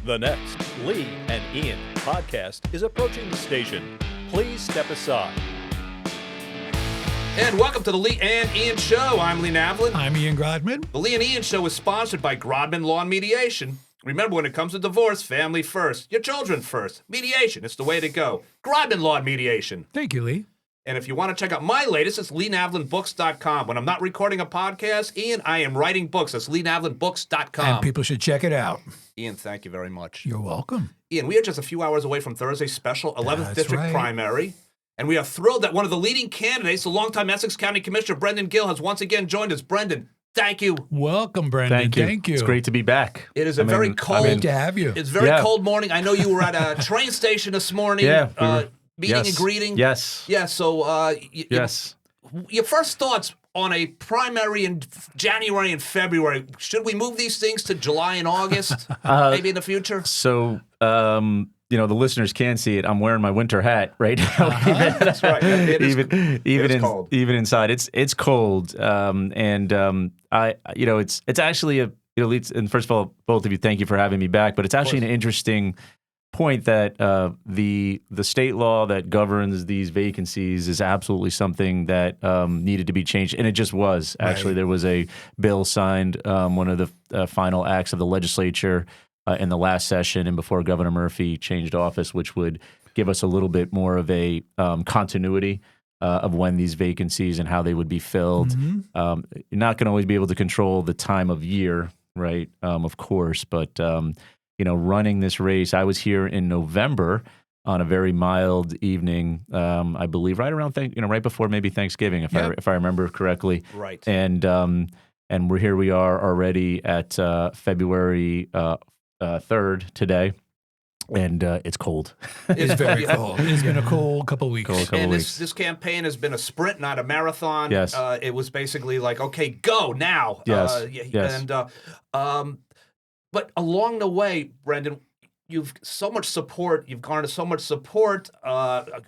The next Lee and Ian podcast is approaching the station. Please step aside. And welcome to the Lee and Ian Show. I'm Lee Navlin. I'm Ian Grodman. The Lee and Ian Show is sponsored by Grodman Law and Mediation. Remember, when it comes to divorce, family first, your children first. Mediation, it's the way to go. Grodman Law and Mediation. Thank you, Lee. And if you want to check out my latest, it's LeeNavlinBooks.com. When I'm not recording a podcast, Ian, I am writing books. That's LeeNavlinBooks.com. And people should check it out. Ian, thank you very much. You're welcome. Ian, we are just a few hours away from Thursday's special 11th That's District right. primary. And we are thrilled that one of the leading candidates, the longtime Essex County Commissioner, Brendan Gill, has once again joined us. Brendan, thank you. Welcome, Brendan. Thank you. It's great to be back. It is very cold. Great to have you. It's very cold morning. I know you were at a train station this morning. Meeting and greeting. Yes. Yeah, so Yes. Your first thoughts on a primary in January and February. Should we move these things to July and August, maybe in the future? So, the listeners can see it. I'm wearing my winter hat right now. That's right. Even cold. Even inside, it's cold. It's actually and first of all, both of you, thank you for having me back. But it's actually an interesting point that the state law that governs these vacancies is absolutely something that needed to be changed, and it just was. Actually, There was a bill signed, one of the final acts of the legislature in the last session, and before Governor Murphy changed office, which would give us a little bit more of a continuity of when these vacancies and how they would be filled. Mm-hmm. You're not going to always be able to control the time of year, right? Of course, but running this race, I was here in November on a very mild evening, I believe, right around right before maybe Thanksgiving, if I remember correctly. Right. And we are already at February 3rd today, and it's cold. It's very cold. It's been a cold couple weeks. This campaign has been a sprint, not a marathon. Yes. It was basically like, okay, go now. Yes. Yes. But along the way, Brendan, you've so much support. You've garnered so much support.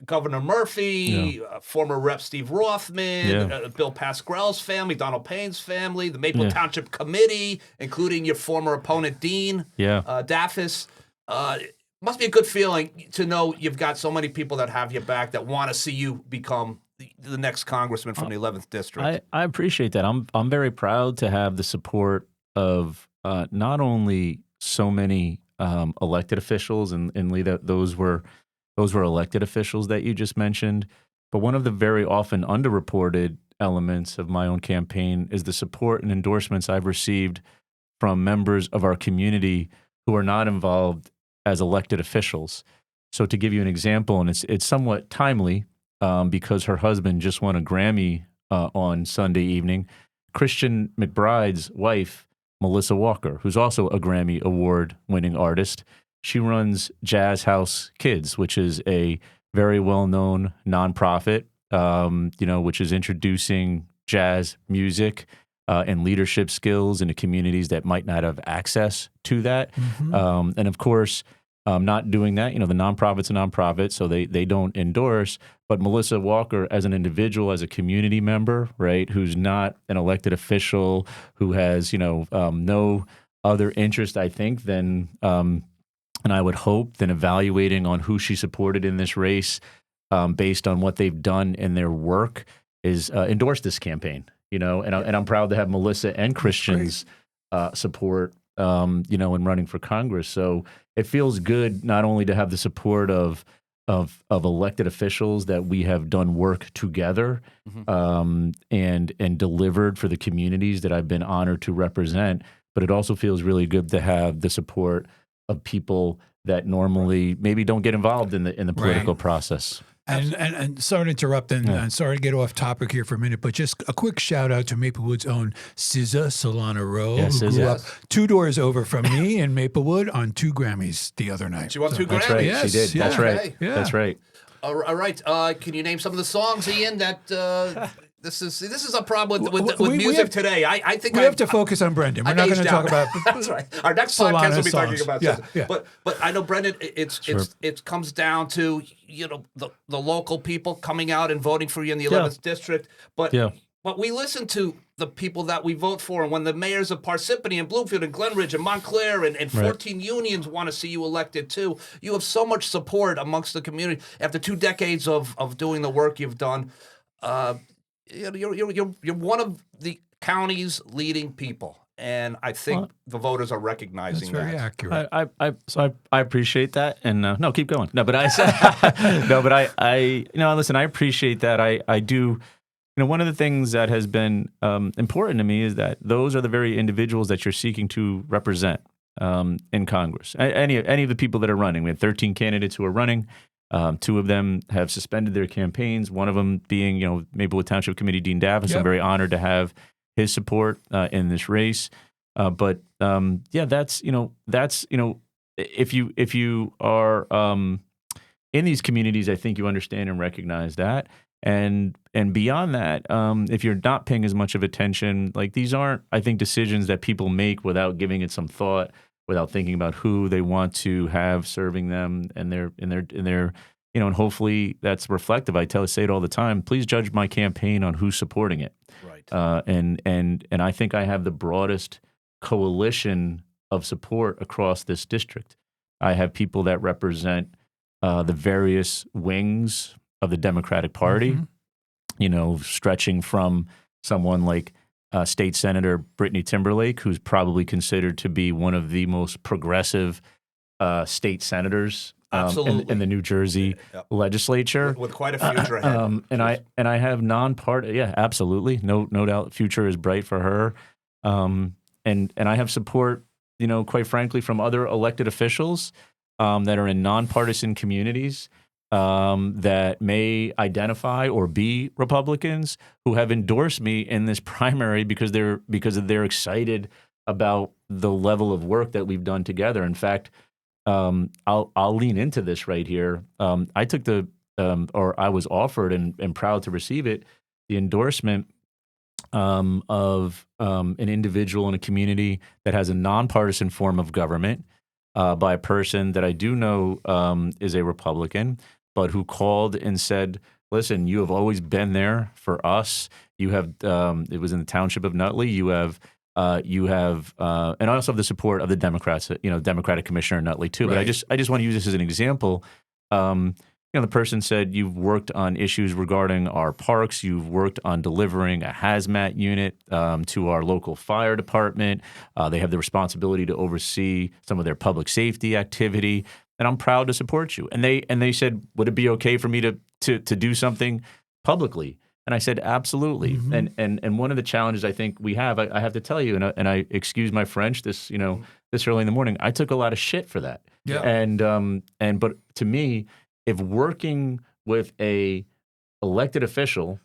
Governor Murphy, former Rep. Steve Rothman, Bill Pascrell's family, Donald Payne's family, the Maple Township Committee, including your former opponent, Dean Daffis. Must be a good feeling to know you've got so many people that have your back that want to see you become the next congressman from the 11th District. I appreciate that. I'm very proud to have the support of not only so many elected officials, and Lee, those were elected officials that you just mentioned, but one of the very often underreported elements of my own campaign is the support and endorsements I've received from members of our community who are not involved as elected officials. So to give you an example, and it's somewhat timely because her husband just won a Grammy on Sunday evening, Christian McBride's wife, Melissa Walker, who's also a Grammy Award-winning artist. She runs Jazz House Kids, which is a very well-known nonprofit, which is introducing jazz music and leadership skills into communities that might not have access to that. Mm-hmm. And of course, not doing that, the nonprofit's a nonprofit, so they don't endorse. But Melissa Walker, as an individual, as a community member, right, who's not an elected official, who has, no other interest, I think, than, and I would hope, than evaluating on who she supported in this race based on what they've done in their work, is endorsed this campaign, and I'm proud to have Melissa and Christian's support, in running for Congress. So it feels good not only to have the support of elected officials that we have done work together and delivered for the communities that I've been honored to represent, but it also feels really good to have the support of people that normally maybe don't get involved in the political process. And sorry to interrupt and sorry to get off topic here for a minute, but just a quick shout out to Maplewood's own SZA Solana Rowe, who grew up 2 doors over from me in Maplewood on 2 Grammys the other night. She won 2 Grammys? That's right, Yes, she did. yeah. That's right. Okay. Yeah. That's right. All right. Can you name some of the songs, Ian, that... This is a problem with We music have- today. I think We have to focus on Brendan. We're not going to talk about That's right. Our next Solana podcast will be songs. talking about Yeah, this. yeah. But I know, Brendan, it comes down to the local people coming out and voting for you in the 11th district. But But we listen to the people that we vote for, and when the mayors of Parsippany and Bloomfield and Glenridge and Montclair and 14 unions want to see you elected too, you have so much support amongst the community. After 2 decades of doing the work you've done, you're one of the county's leading people. And I think the voters are recognizing That's very accurate. I appreciate that, and no, keep going. No, but listen, I appreciate that. I do. One of the things that has been important to me is that those are the very individuals that you're seeking to represent in Congress. Any of the people that are running. We have 13 candidates who are running. 2 of them have suspended their campaigns. One of them being, Maplewood Township Committee Dean Davis. Yep. I'm very honored to have his support in this race. But that's if you are in these communities, I think you understand and recognize that. And beyond that, if you're not paying as much of attention, like these aren't, I think, decisions that people make without giving it some thought, without thinking about who they want to have serving them and their and hopefully that's reflective. I say it all the time. Please judge my campaign on who's supporting it. Right. And I think I have the broadest coalition of support across this district. I have people that represent the various wings of the Democratic Party, stretching from someone like State Senator Brittany Timberlake, who's probably considered to be one of the most progressive state senators in the New Jersey legislature, with quite a future ahead. And I have non-party. Yeah, absolutely, no doubt, future is bright for her. And I have support, quite frankly, from other elected officials that are in nonpartisan communities that may identify or be Republicans who have endorsed me in this primary because they're excited about the level of work that we've done together. In fact, I'll lean into this right here. I took I was offered and proud to receive it, the endorsement of an individual in a community that has a nonpartisan form of government by a person that I do know is a Republican, but who called and said, listen, you have always been there for us. You have, it was in the township of Nutley. You have, and I also have the support of the Democrats, Democratic Commissioner in Nutley too. Right. But I just want to use this as an example. The person said, you've worked on issues regarding our parks. You've worked on delivering a hazmat unit to our local fire department. They have the responsibility to oversee some of their public safety activity. And I'm proud to support you. And they said, would it be okay for me to do something publicly? And I said, absolutely. Mm-hmm. And one of the challenges I think we have, I have to tell you, and I excuse my French this early in the morning, I took a lot of shit for that. Yeah. But to me, if working with a elected official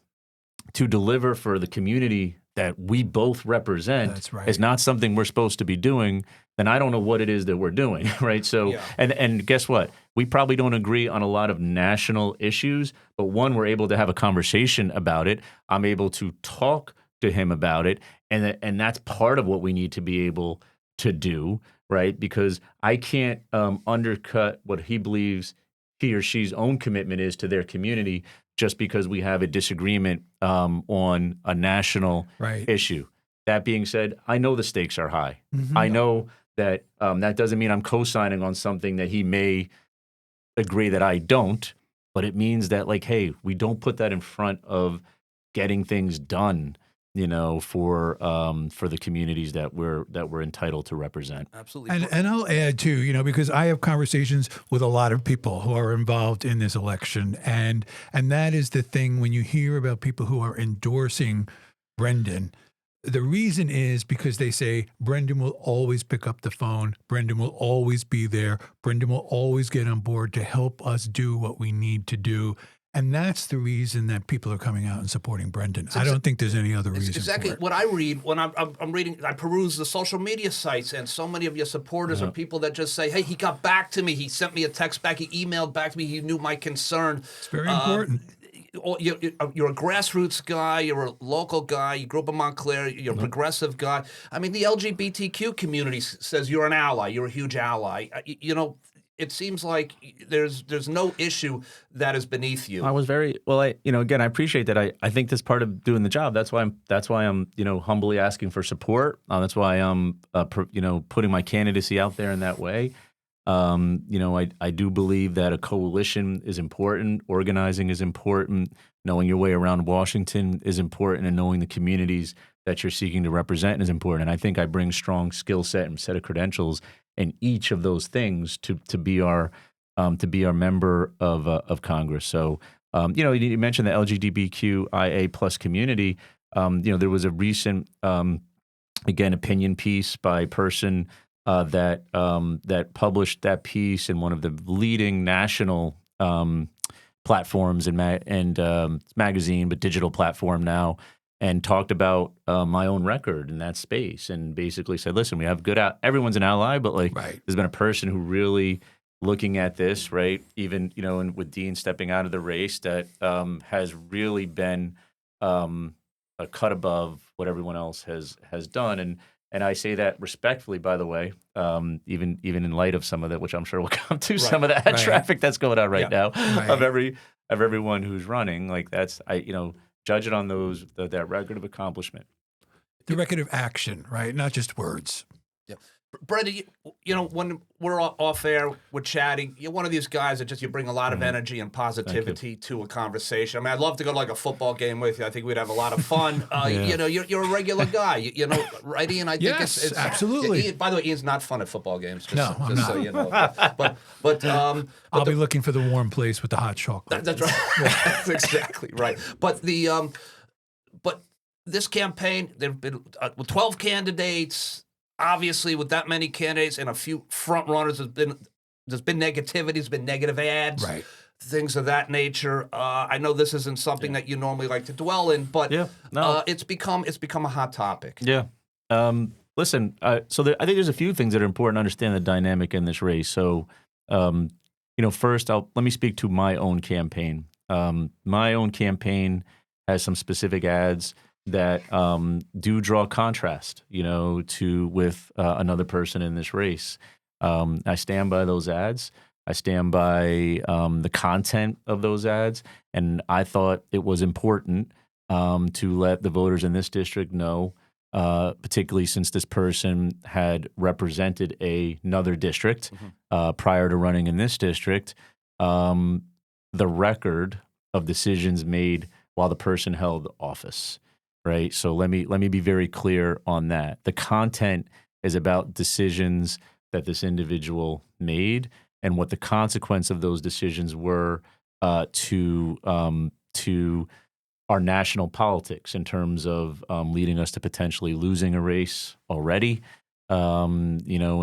to deliver for the community that we both represent is not something we're supposed to be doing, then I don't know what it is that we're doing, right? So, and guess what? We probably don't agree on a lot of national issues, but one, we're able to have a conversation about it. I'm able to talk to him about it, and that's part of what we need to be able to do, right? Because I can't undercut what he believes he or she's own commitment is to their community just because we have a disagreement on a national issue. That being said, I know the stakes are high. Mm-hmm. I know that that doesn't mean I'm co-signing on something that he may agree that I don't, but it means that, like, hey, we don't put that in front of getting things done, for the communities that we're entitled to represent. Absolutely. And I'll add too, because I have conversations with a lot of people who are involved in this election, and that is the thing when you hear about people who are endorsing Brendan. The reason is because they say Brendan will always pick up the phone. Brendan will always be there. Brendan will always get on board to help us do what we need to do. And that's the reason that people are coming out and supporting Brendan. I don't think there's any other reason. Exactly for it. What I read when I'm reading, I peruse the social media sites, and so many of your supporters are people that just say, hey, he got back to me. He sent me a text back. He emailed back to me. He knew my concern. It's very important. You're a grassroots guy. You're a local guy. You grew up in Montclair. You're a progressive guy. I mean, the LGBTQ community says you're an ally. You're a huge ally. it seems like there's no issue that is beneath you. I was very well. Again, I appreciate that. I think that's part of doing the job. That's why I'm humbly asking for support. That's why I'm putting my candidacy out there in that way. I do believe that a coalition is important. Organizing is important. Knowing your way around Washington is important, and knowing the communities that you're seeking to represent is important. And I think I bring strong skill set and set of credentials in each of those things to be our member of Congress. So, you mentioned the LGBTQIA plus community. There was a recent, opinion piece by a person that published that piece in one of the leading national platforms and magazine, but digital platform now, and talked about my own record in that space, and basically said, listen, we have everyone's an ally, but there's been a person who really looking at this, right, even, and with Dean stepping out of the race, that has really been a cut above what everyone else has done. And I say that respectfully, by the way, even in light of some of that, which I'm sure we'll come to, some of that traffic that's going on right now of everyone who's running. Judge it on that record of accomplishment. The record of action, right? Not just words. Yeah. Brendan, when we're off air, we're chatting, you're one of these guys that you bring a lot of energy and positivity to a conversation. I mean, I'd love to go to a football game with you. I think we'd have a lot of fun. You're a regular guy, right, Ian? I think it's absolutely. Ian, by the way, Ian's not fun at football games. I'm not. So you know. But I'll be looking for the warm place with the hot chocolate. That's right. That's exactly right. But but this campaign, there've been 12 candidates. Obviously, with that many candidates and a few front runners, there's been negativity, there's been negative ads, things of that nature. I know this isn't something that you normally like to dwell in, but it's become a hot topic. Yeah. Listen, I think there's a few things that are important to understand the dynamic in this race. So, first, let me speak to my own campaign. My own campaign has some specific ads that do draw contrast, with another person in this race. I stand by those ads. I stand by the content of those ads, and I thought it was important to let the voters in this district know, particularly since this person had represented another district prior to running in this district, the record of decisions made while the person held office. Right. So let me be very clear on that. The content is about decisions that this individual made and what the consequence of those decisions were to our national politics in terms of leading us to potentially losing a race already, in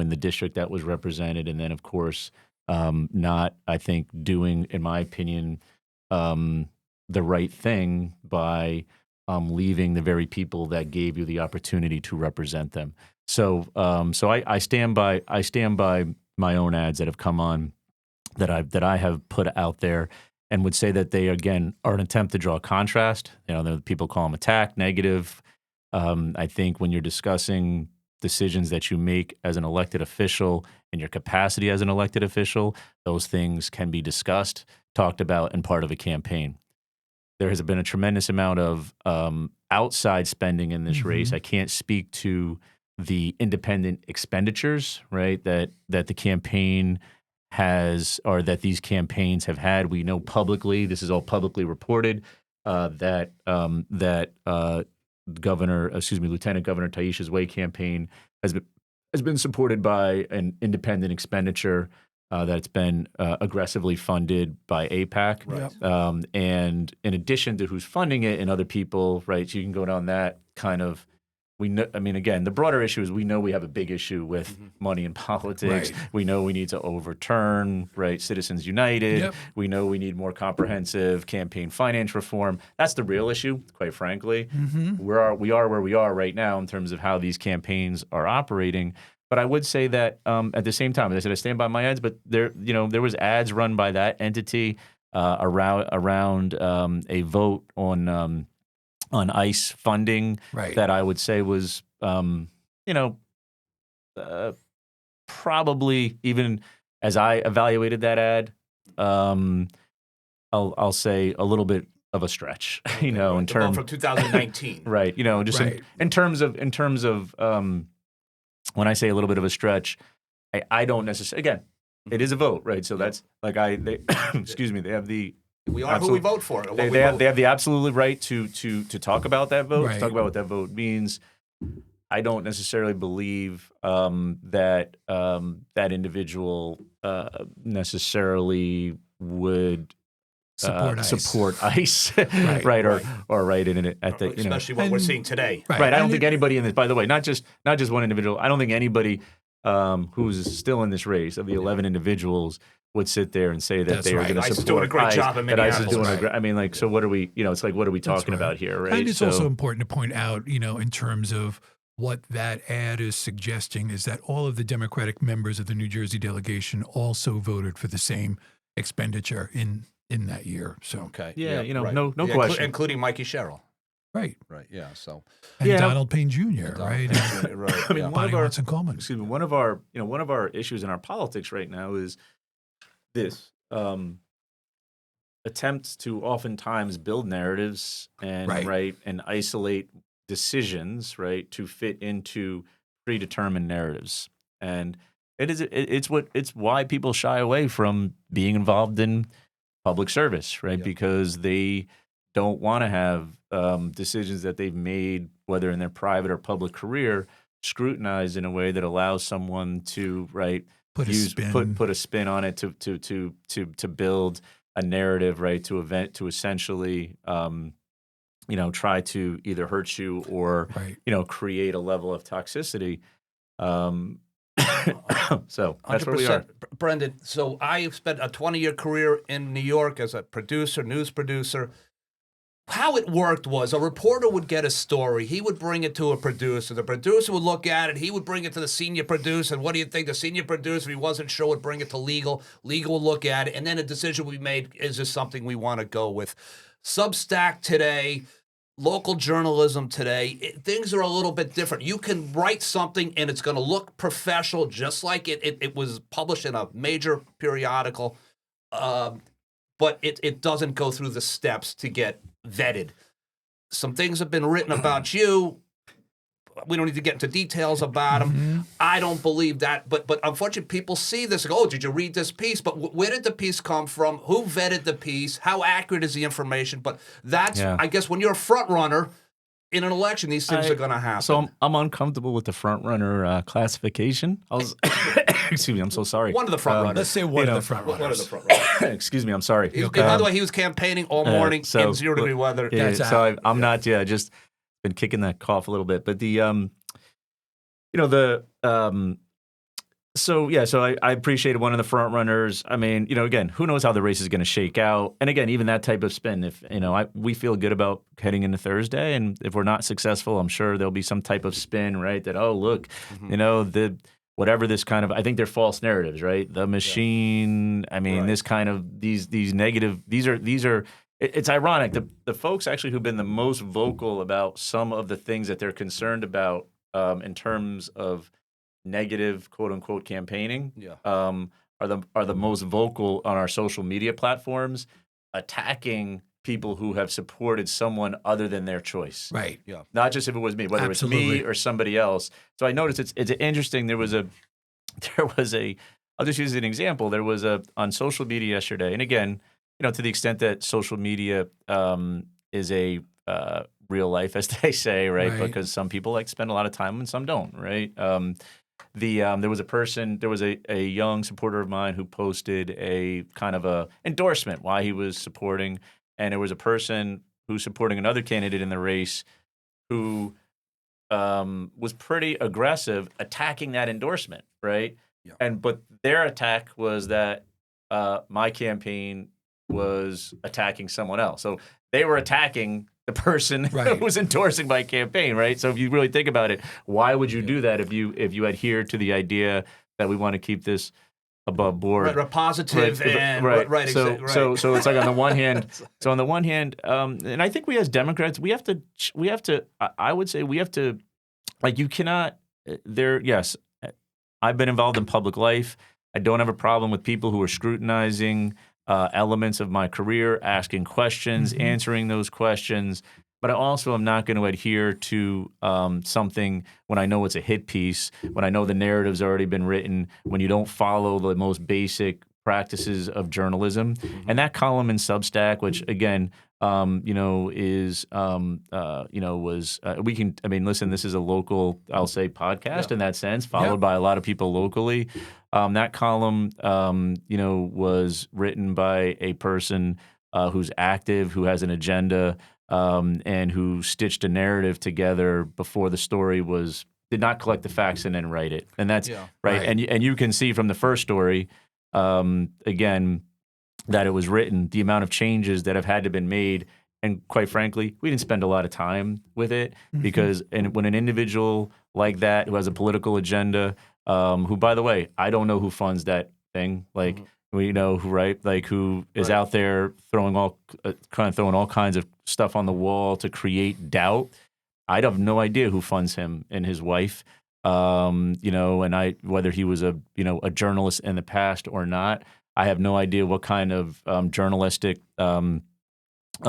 the district that was represented. And then, of course, not, I think, doing, in my opinion, the right thing by leaving the very people that gave you the opportunity to represent them. So I stand by my own ads that have come on that I have put out there, and would say that they again are an attempt to draw a contrast. People call them attack, negative. I think when you're discussing decisions that you make as an elected official in your capacity as an elected official, those things can be discussed, talked about, and part of a campaign. There has been a tremendous amount of outside spending in this race. I can't speak to the independent expenditures, right, that the campaign has, or that these campaigns have had. We know publicly, this is all publicly reported, that Lieutenant Governor Taisha's Way campaign has been supported by an independent expenditure that's been aggressively funded by AIPAC. Right. And in addition to who's funding it and other people, right, you can go down that kind of, again, the broader issue is we know we have a big issue with money in politics. Right. We know we need to overturn, right, Citizens United. Yep. We know we need more comprehensive campaign finance reform. That's the real issue, quite frankly. We are where we are right now in terms of how these campaigns are operating. But I would say that at the same time, as I said, I stand by my ads, but there was ads run by that entity around a vote on ICE funding that I would say was, probably even as I evaluated that ad, I'll say a little bit of a stretch, in terms from 2019, right? Just in terms of when I say a little bit of a stretch, I don't necessarily. Again, it is a vote, right? So that's they excuse me. They have the we are who we vote for. They have the absolute right to talk about that vote, to talk about what that vote means. I don't necessarily believe that that individual necessarily would support ICE, right? Or right in it at the especially what we're seeing today, right? I don't think anybody in this. By the way, not just one individual. I don't think anybody who's still in this race of the 11 individuals would sit there and say that they are going to support doing a great job in Minneapolis. ICE is doing I mean, so what are we? It's like, what are we talking about here, right? And it's also important to point out, in terms of what that ad is suggesting, is that all of the Democratic members of the New Jersey delegation also voted for the same expenditure in that year. So okay, no question, including Mikey Sherrill. Right. Yeah. So and Donald Payne Jr. Right. I mean, Bonnie Watson Coleman. Excuse me. One of our issues in our politics right now is this attempts to oftentimes build narratives and and isolate decisions to fit into predetermined narratives, and it's why people shy away from being involved in public service, because they don't want to have decisions that they've made, whether in their private or public career, scrutinized in a way that allows someone to put a spin on it to build a narrative, to essentially try to either hurt you or create a level of toxicity. So that's where we are. Brendan, so I spent a 20-year career in New York as a producer, news producer. How it worked was a reporter would get a story. He would bring it to a producer. The producer would look at it. He would bring it to the senior producer. And what do you think? The senior producer, if he wasn't sure, would bring it to legal. Legal would look at it. And then a decision would be made, is this something we want to go with? Substack today, local journalism today, things are a little bit different. You can write something and it's going to look professional, just like it was published in a major periodical, but it doesn't go through the steps to get vetted. Some things have been written about you. We don't need to get into details about them. Mm-hmm. I don't believe that, but unfortunately, people see this. And go, oh, did you read this piece? But where did the piece come from? Who vetted the piece? How accurate is the information? But that's, I guess, when you're a front runner in an election, these things are going to happen. So I'm uncomfortable with the front runner classification. Excuse me, I'm so sorry. One of the front runners. Let's say one of the front runners. One of the front runners. Excuse me, I'm sorry. By the way, he was campaining all morning in 0-degree weather. So I'm not. Just been kicking that cough a little bit, but so I appreciated one of the front runners. I mean, again, who knows how the race is going to shake out? And again, even that type of spin, if we feel good about heading into Thursday, and if we're not successful, I'm sure there'll be some type of spin, right? That look, whatever this kind of, I think they're false narratives, right? The machine. I mean, this kind of these negative. These are. It's ironic. The folks actually who've been the most vocal about some of the things that they're concerned about in terms of negative quote unquote campaigning are the most vocal on our social media platforms, attacking people who have supported someone other than their choice. Right. Yeah. Not just if it was me, whether it's me or somebody else. So I noticed it's interesting. There was a I'll just use an example. There was on social media yesterday, and again, to the extent that social media is a real life, as they say, right? Because some people like to spend a lot of time and some don't, right? There was a young supporter of mine who posted a kind of a endorsement why he was supporting, and there was a person who's supporting another candidate in the race who was pretty aggressive attacking that endorsement, right? Yeah. But their attack was that my campaign was attacking someone else. So they were attacking the person who was endorsing my campaign, right? So if you really think about it, why would you do that if you adhere to the idea that we want to keep this above board? Right, positive and right. So it's like on the one hand, and I think we as Democrats, we have to. I would say we have to, like, you cannot. Yes, I've been involved in public life. I don't have a problem with people who are scrutinizing elements of my career, asking questions, answering those questions. But I also am not going to adhere to something when I know it's a hit piece, when I know the narrative's already been written, when you don't follow the most basic practices of journalism. And that column in Substack, which again, listen, this is a local, I'll say, podcast in that sense, followed by a lot of people locally. That column, was written by a person who's active, who has an agenda, and who stitched a narrative together before the story did not collect the facts and then write it. And that's right. And you can see from the first story, again, that it was written, the amount of changes that have had to been made. And quite frankly, we didn't spend a lot of time with it because when an individual like that who has a political agenda, who, by the way, I don't know who funds that thing, like we know who, right? Like who is out there throwing all kinds of stuff on the wall to create doubt. I have no idea who funds him and his wife. And whether he was a journalist in the past or not, I have no idea what kind of journalistic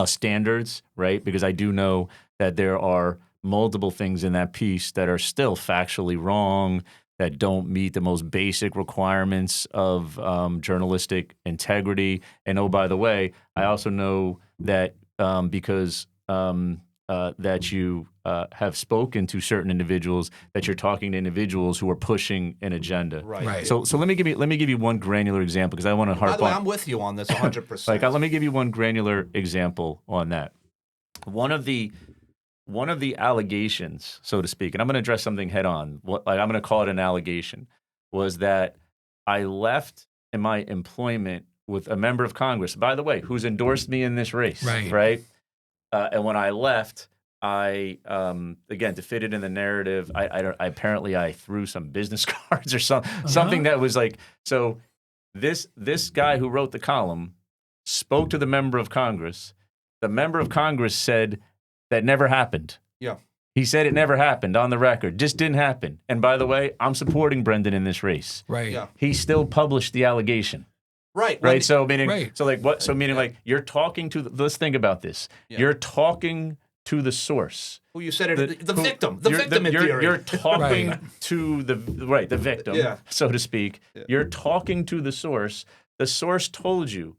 standards, right? Because I do know that there are multiple things in that piece that are still factually wrong, that don't meet the most basic requirements of journalistic integrity. And oh, by the way, I also know that because that you have spoken to certain individuals, that you're talking to individuals who are pushing an agenda. Right. So let me give you one granular example because I want to harp on. By the way, I'm with you on this 100%. Let me give you one granular example on that. One of the allegations, so to speak, and I'm going to address something head on. I'm going to call it an allegation, was that I left in my employment with a member of Congress, by the way, who's endorsed me in this race. Right. And when I left, I again, to fit it in the narrative, I threw some business cards or something that was like, so this guy who wrote the column spoke to the member of Congress. The member of Congress said that never happened. Yeah. He said it never happened on the record. Just didn't happen. And by the way, I'm supporting Brendan in this race. Right. Yeah. He still published the allegation. Right. So meaning, so like what? So meaning like you're talking to. Let's think about this. Yeah. You're talking to the source. Who you said it? The victim. The victim in theory. You're talking to the victim, so to speak. Yeah. You're talking to the source. The source told you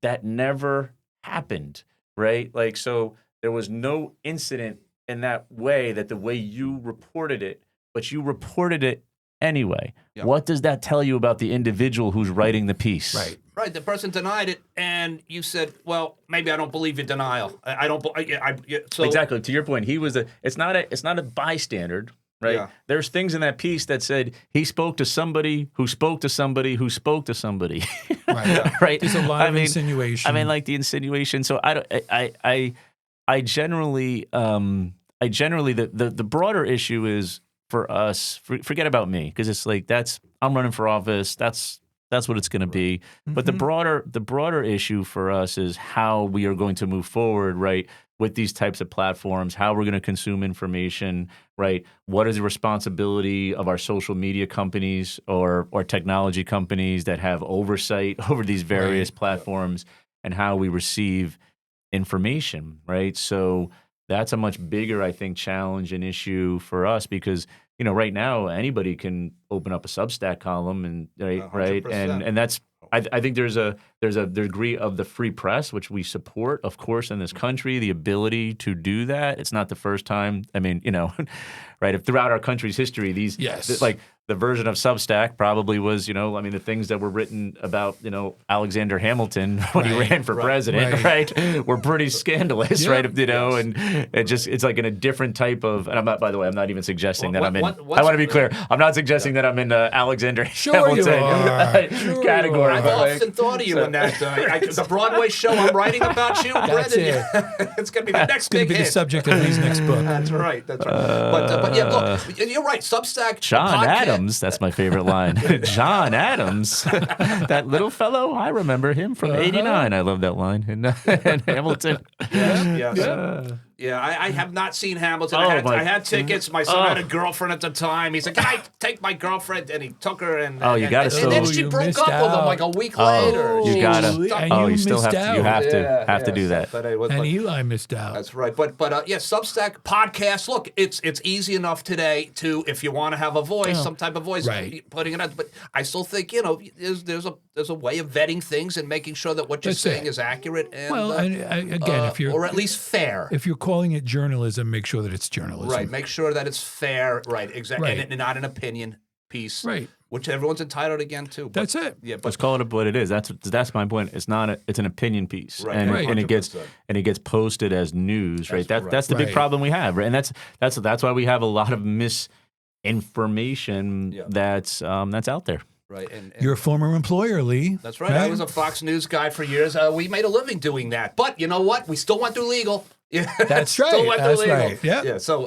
that never happened. Right. Like so, there was no incident in that way. That the way you reported it, but you reported it anyway. Yep. What does that tell you about the individual who's writing the piece? Right. The person denied it, and you said, "Well, maybe I don't believe your denial. I don't." So exactly to your point, he was It's not a bystander, right? Yeah. There's things in that piece that said he spoke to somebody who spoke to somebody who spoke to somebody. Right. There's a lot of insinuation. I mean, like the insinuation. So I generally the broader issue is. For us, forget about me because it's like I'm running for office. That's what it's going to be. But the broader issue for us is how we are going to move forward, right, with these types of platforms. How we're going to consume information, right? What is the responsibility of our social media companies or technology companies that have oversight over these various platforms and how we receive information, right? So that's a much bigger, I think, challenge and issue for us because. Right now anybody can open up a Substack column and right, and that's I think there's a degree of the free press which we support, of course, in this country, the ability to do that. It's not the first time. I mean, right? If throughout our country's history, like the version of Substack probably was, the things that were written about, Alexander Hamilton when he ran for president, right, were pretty scandalous, right? And it's like in a different type of. And I'm not, by the way, I'm not even suggesting that I'm in. I want to be clear. I'm not suggesting that I'm in the Alexander Hamilton category. I've often thought of you in that. The Broadway show I'm writing about you, Brendan. It's going to be the next big hit. It's going to be the subject of his next book. That's right. But yeah, look, you're right. Substack. John Adams. That's my favorite line. John Adams, that little fellow. I remember him from '89. I love that line in Hamilton. Yeah. Yeah, I have not seen Hamilton. Oh, I had tickets. My son had a girlfriend at the time. He said, "Can I take my girlfriend?" And he took her. And you got to and then she you broke missed up with him out. like a week later. You She gotta. stuck- And Oh, you you still missed have to. You out. have to do that. But anyway, And but- Eli missed out. That's right. But Substack podcast. Look, it's easy enough today to, if you want to have a voice, some type of voice, Right. putting it out. But I still think there's a way of vetting things and making sure that what you're That's saying it. is accurate and Well, and again, if you're or at least fair. if you're calling it journalism, make sure that it's journalism. Right. Make sure that it's fair. Right. Exactly. Right. And not an opinion piece. Right. Which everyone's entitled again to. But, That's it. Yeah. Let's But call it what it is. That's my point. It's not. It's an opinion piece, Right. and Right. and it gets 100%. posted as news, right? That's the big Right. problem we have, right? And that's why we have a lot of misinformation that's out there. right. And Your former employer, Lee. that's right. I was a Fox News guy for years. We made a living doing that. But you know what? We still went through legal. Yeah, That's still right. went That's through legal. right. Yeah. Yeah. So,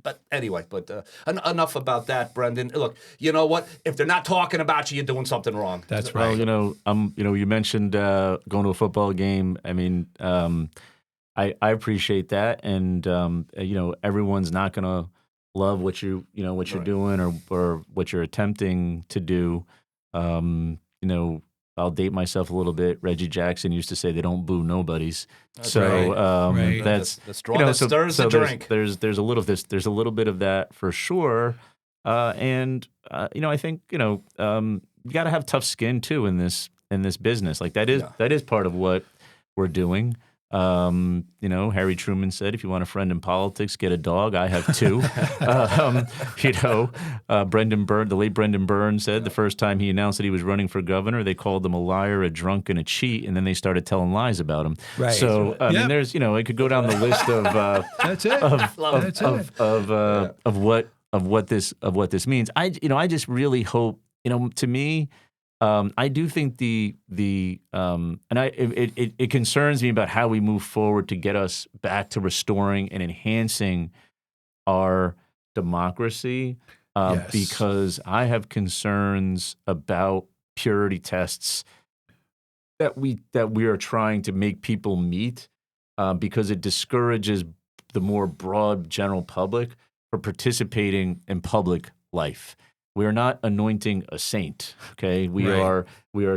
but anyway, enough about that, Brendan. Look, you know what? If they're not talking about you, you're doing something wrong. That's Well, right. you mentioned going to a football game. I mean, I appreciate that, and everyone's not going to love what you're doing or what you're attempting to do. I'll date myself a little bit. Reggie Jackson used to say they don't boo nobodies. So Right. that's the straw that stirs the drink. There's a little bit of that for sure. And I think you got to have tough skin too in this business. Like that is part of what we're doing. Harry Truman said, if you want a friend in politics, get a dog. I have two. The late Brendan Byrne said the first time he announced that he was running for governor, they called him a liar, a drunk, and a cheat, and then they started telling lies about him. Right. So, I mean, there's, it could go down the list of, That's it. of what this means. I just really hope, to me, I do think it concerns me about how we move forward to get us back to restoring and enhancing our democracy, Yes. because I have concerns about purity tests that we are trying to make people meet, because it discourages the more broad general public for participating in public life. We are not anointing a saint, okay? We are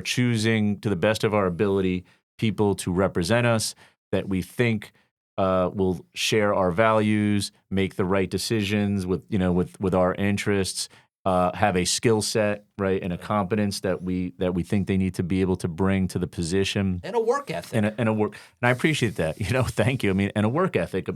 choosing, to the best of our ability, people to represent us that we think will share our values, make the right decisions with our interests, have a skill set, right, and a competence that we think they need to be able to bring to the position, And a work ethic. and I appreciate that. Thank you. I mean, and a work ethic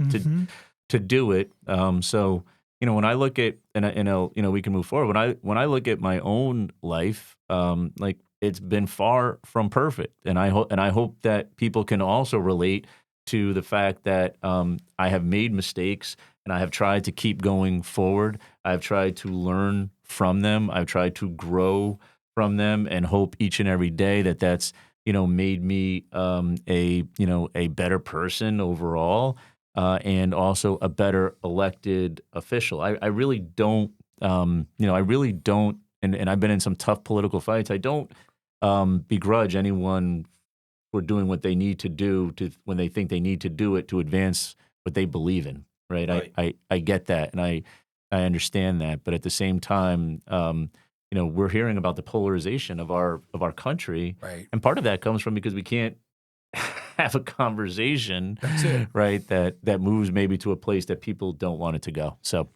to do it. So. When I look at we can move forward. When I look at my own life, like it's been far from perfect, and I hope that people can also relate to the fact that I have made mistakes, and I have tried to keep going forward. I've tried to learn from them. I've tried to grow from them, and hope each and every day that that's made me a better person overall. And also a better elected official. I really don't, and I've been in some tough political fights. I don't begrudge anyone for doing what they need to do when they think they need to do it to advance what they believe in, right? I get that, and I understand that. But at the same time, we're hearing about the polarization of our country, Right. and part of that comes from because we can't have a conversation, That's it. right? That moves maybe to a place that people don't want it to go. So,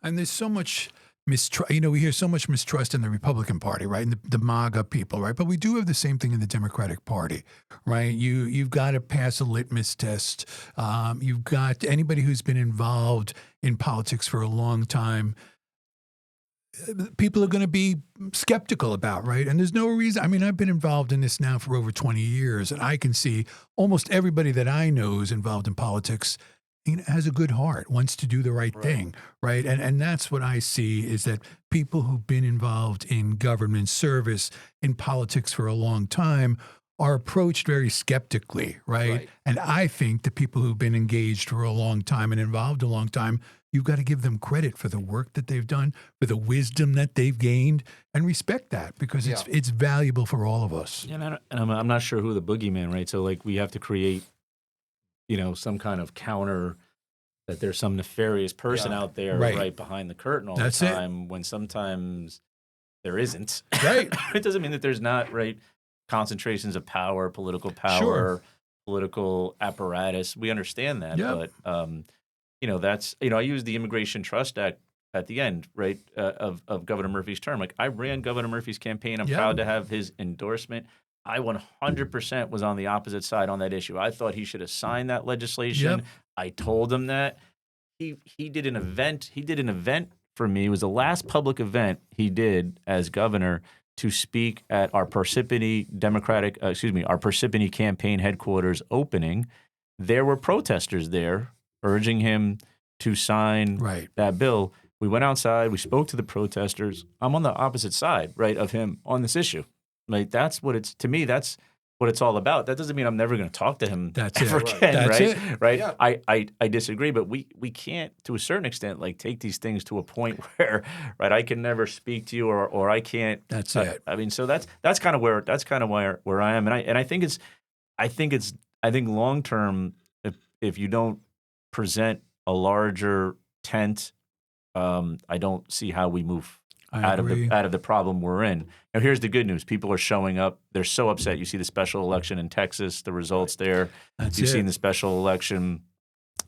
And there's so much mistrust. We hear so much mistrust in the Republican Party, right? And the MAGA people, right? But we do have the same thing in the Democratic Party, right? You've got to pass a litmus test. You've got anybody who's been involved in politics for a long time. People are going to be skeptical about, right? And there's no reason. I mean, I've been involved in this now for over 20 years, and I can see almost everybody that I know who's involved in politics has a good heart, wants to do the right thing, right? And that's what I see, is that people who've been involved in government service, in politics for a long time, are approached very skeptically, right? And I think the people who've been engaged for a long time and involved a long time, you've got to give them credit for the work that they've done, for the wisdom that they've gained, and respect that, because it's valuable for all of us. and I'm not sure who the boogeyman, right? So like we have to create some kind of counter, that there's some nefarious person out there right behind the curtain all the time, when sometimes there isn't. Right. It doesn't mean that there's not, concentrations of power, political power, political apparatus. We understand that, but that's, I use the Immigration Trust Act at the end, of Governor Murphy's term. Like, I ran Governor Murphy's campaign. I'm proud to have his endorsement. I 100% was on the opposite side on that issue. I thought he should have signed that legislation. I told him that. He did an event. He did an event for me. It was the last public event he did as governor, to speak at our Parsippany Parsippany campaign headquarters opening. There were protesters there urging him to sign that bill. We went outside. We spoke to the protesters. I'm on the opposite side, of him on this issue. That's what it's, to me, that's what it's all about. That doesn't mean I'm never going to talk to him ever again, right? Yeah. I disagree, but we can't, to a certain extent, take these things to a point where, I can never speak to you, or I can't. That's it. I mean, so that's kind of where I am, and I think long term, if you don't present a larger tent, I don't see how we move out of the problem we're in. Now, here's the good news. People are showing up. They're so upset. You see the special election in Texas, the results there. You've seen the special election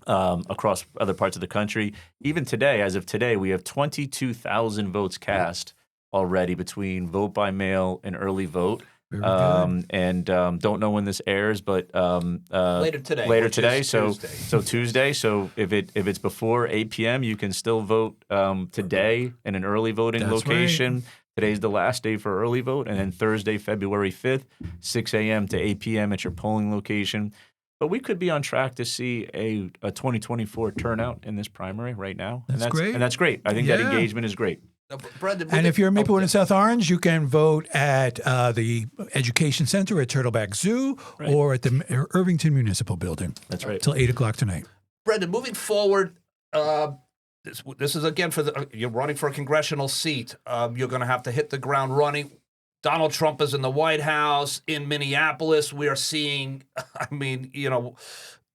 across other parts of the country. Even today, as of today, we have 22,000 votes cast already between vote by mail and early vote. And don't know when this airs, but later today. So Tuesday. So if it's before 8 p.m., you can still vote today in an early voting location. Right. Today's the last day for early vote, and then Thursday, February 5th, 6 a.m. to 8 p.m. at your polling location. But we could be on track to see a 2024 turnout in this primary right now. That's great. And that's great. I think that engagement is great. Brendan, and if you're in Maplewood and South Orange, you can vote at the Education Center at Turtleback Zoo or at the Irvington Municipal Building. That's right. Till 8 o'clock tonight. Brendan, moving forward, this is again for you're running for a congressional seat. You're going to have to hit the ground running. Donald Trump is in the White House. In Minneapolis, we are seeing,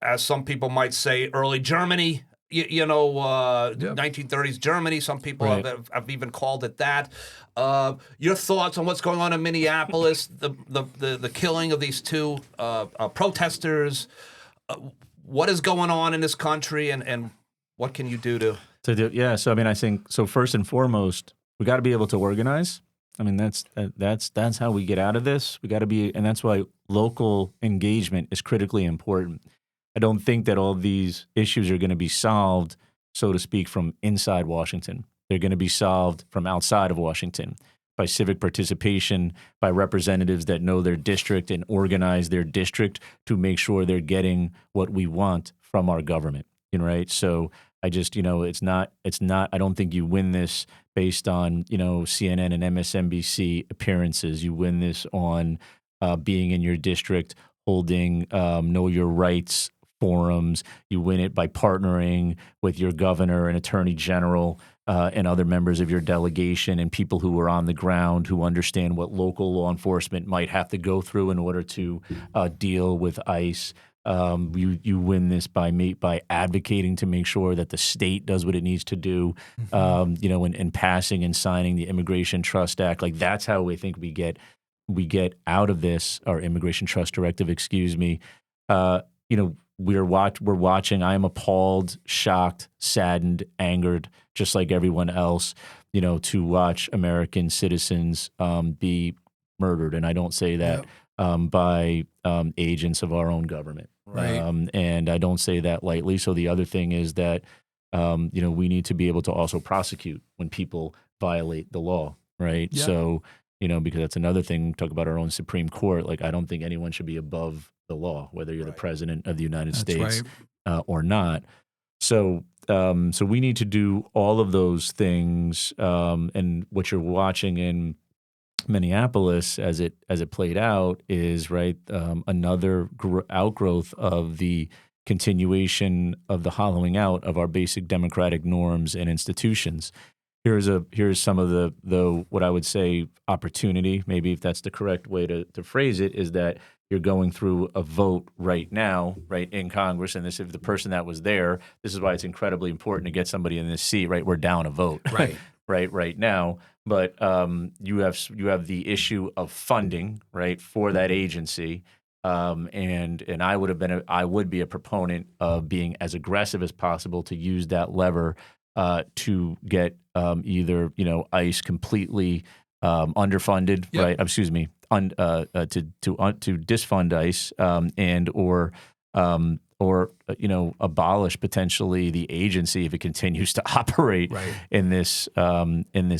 as some people might say, early Germany. 1930s Germany. Some people have even called it that. Your thoughts on what's going on in Minneapolis, the killing of these two protesters, what is going on in this country, and what can you do to do? Yeah, so I think first and foremost, we got to be able to organize. That's how we get out of this. We got to be, and that's why local engagement is critically important. I don't think that all these issues are going to be solved, so to speak, from inside Washington. They're going to be solved from outside of Washington by civic participation, by representatives that know their district and organize their district to make sure they're getting what we want from our government. Right? So I just, it's not. I don't think you win this based on CNN and MSNBC appearances. You win this on being in your district, holding know your rights forums. You win it by partnering with your governor and attorney general and other members of your delegation and people who are on the ground who understand what local law enforcement might have to go through in order to deal with ICE. You win this by advocating to make sure that the state does what it needs to do, in passing and signing the Immigration Trust Act. That's how we think we get out of this, our Immigration Trust Directive, We're watching. I am appalled, shocked, saddened, angered, just like everyone else, to watch American citizens be murdered. And I don't say that by agents of our own government. Right. And I don't say that lightly. So the other thing is that, we need to be able to also prosecute when people violate the law. Right. Yeah. So, because that's another thing. Talk about our own Supreme Court. I don't think anyone should be above the law, whether you're the president of the United States or not. So we need to do all of those things. And what you're watching in Minneapolis as it played out is another outgrowth of the continuation of the hollowing out of our basic democratic norms and institutions. Here's some of the what I would say opportunity, maybe if that's the correct way to phrase it, is that you're going through a vote right now, right, in Congress, and this, if the person that was there, this is why it's incredibly important to get somebody in this seat, right? We're down a vote, Right. right now. But you have the issue of funding, right, for that agency, and I would be a proponent of being as aggressive as possible to use that lever to get either ICE completely underfunded, Yep. right? Excuse me, to disfund ICE or abolish potentially the agency if it continues to operate Right. in this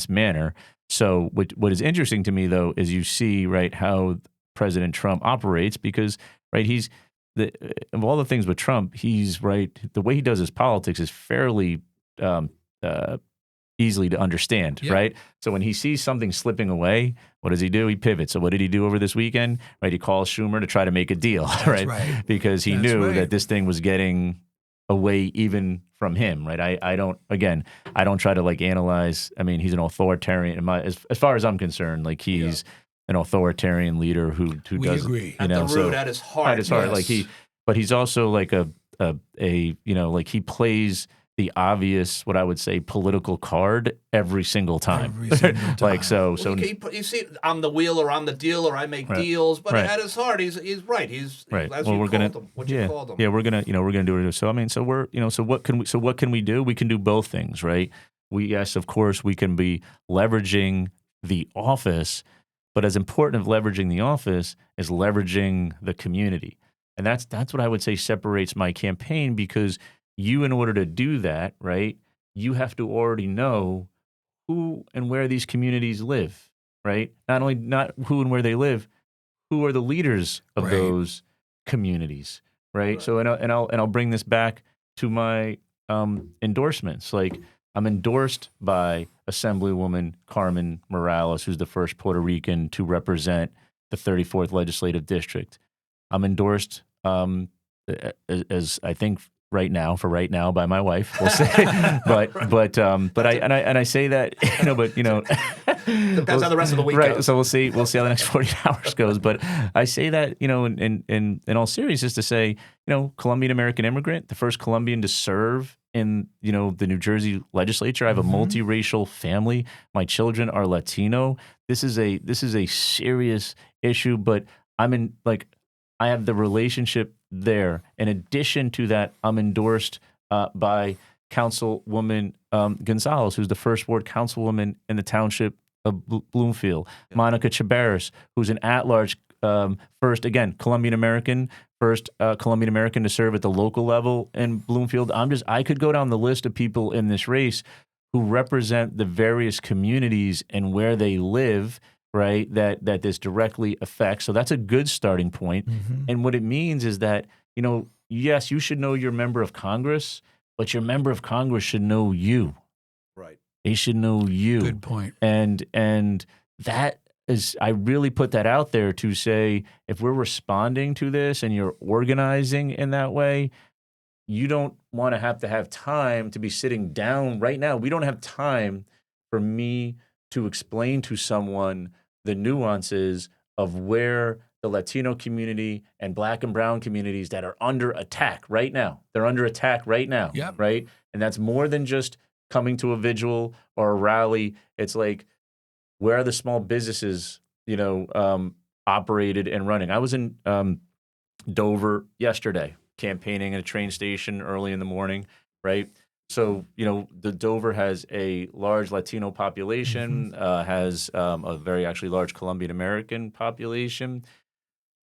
manner. So what is interesting to me though is you see, right, how President Trump operates, because right, of all the things with Trump, he's right, the way he does his politics is fairly easily to understand, Yep. right? So when he sees something slipping away, what does he do? He pivots. So what did he do over this weekend? Right, he calls Schumer to try to make a deal, right? Because he knew that this thing was getting away even from him, right? I don't try to like analyze. I mean, he's an authoritarian. As far as I'm concerned, like he's an authoritarian leader who We does, agree. At the root, at his heart. at his heart, Yes. but he's also like like he plays the obvious, what I would say, political card every single time. Every single time. Like so. You see, I'm the wheeler, I'm the dealer, I make deals, but Right. at his heart, he's right. He's Right. as Well, you we're called gonna him. What you called him. Yeah, we're gonna do it. So I mean, so what can we do? We can do both things, right? Yes, of course, we can be leveraging the office, but as important of leveraging the office is leveraging the community, and that's what I would say separates my campaign, because you, in order to do that, right, you have to already know who and where these communities live, right? Not who and where they live, who are the leaders of Right. those communities, right? So I'll bring this back to my endorsements. Like, I'm endorsed by Assemblywoman Carmen Morales, who's the first Puerto Rican to represent the 34th Legislative District. I'm endorsed as I think right now by my wife, we'll say, but I say that, Depends how the rest of the week right. goes. So we'll see how the next 48 hours goes. But I say that, in all seriousness, to say, Colombian American immigrant, the first Colombian to serve in, the New Jersey legislature. I have a multiracial family. My children are Latino. This is a serious issue, but I have the relationship there. In addition to that, I'm endorsed by Councilwoman Gonzalez, who's the first ward councilwoman in the township of Bloomfield. Monica Chabaris, who's an at-large first, again, Colombian American to serve at the local level in Bloomfield. I could go down the list of people in this race who represent the various communities and where they live, right, that this directly affects. So that's a good starting point. And what it means is that, yes, you should know your member of Congress, but your member of Congress should know you. Right. They should know you. Good point. And that is, I really put that out there to say, if we're responding to this and you're organizing in that way, you don't want to have time to be sitting down right now. We don't have time for me to explain to someone the nuances of where the Latino community and Black and brown communities that are under attack right now. They're under attack right now, Yep. right? And that's more than just coming to a vigil or a rally. It's like, where are the small businesses, operated and running? I was in Dover yesterday, campaigning at a train station early in the morning, right? So, the Dover has a large Latino population, has a very actually large Colombian American population.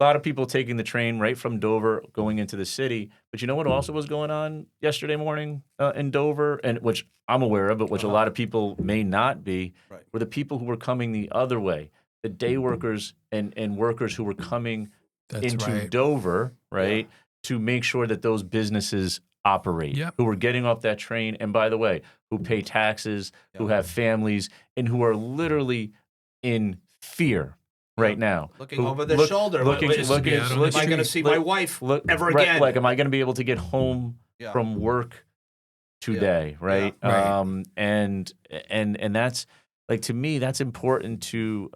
A lot of people taking the train right from Dover going into the city. But you know what also was going on yesterday morning in Dover, and which I'm aware of, but which a lot of people may not be, were the people who were coming the other way, the day workers and workers who were coming into Dover, right, to make sure that those businesses operate, who are getting off that train, and by the way, who pay taxes, who have families, and who are literally in fear right now. Looking over their shoulder. Am I going to see my wife ever again? Like, am I going to be able to get home from work today, right? And that's, like, to me, that's important to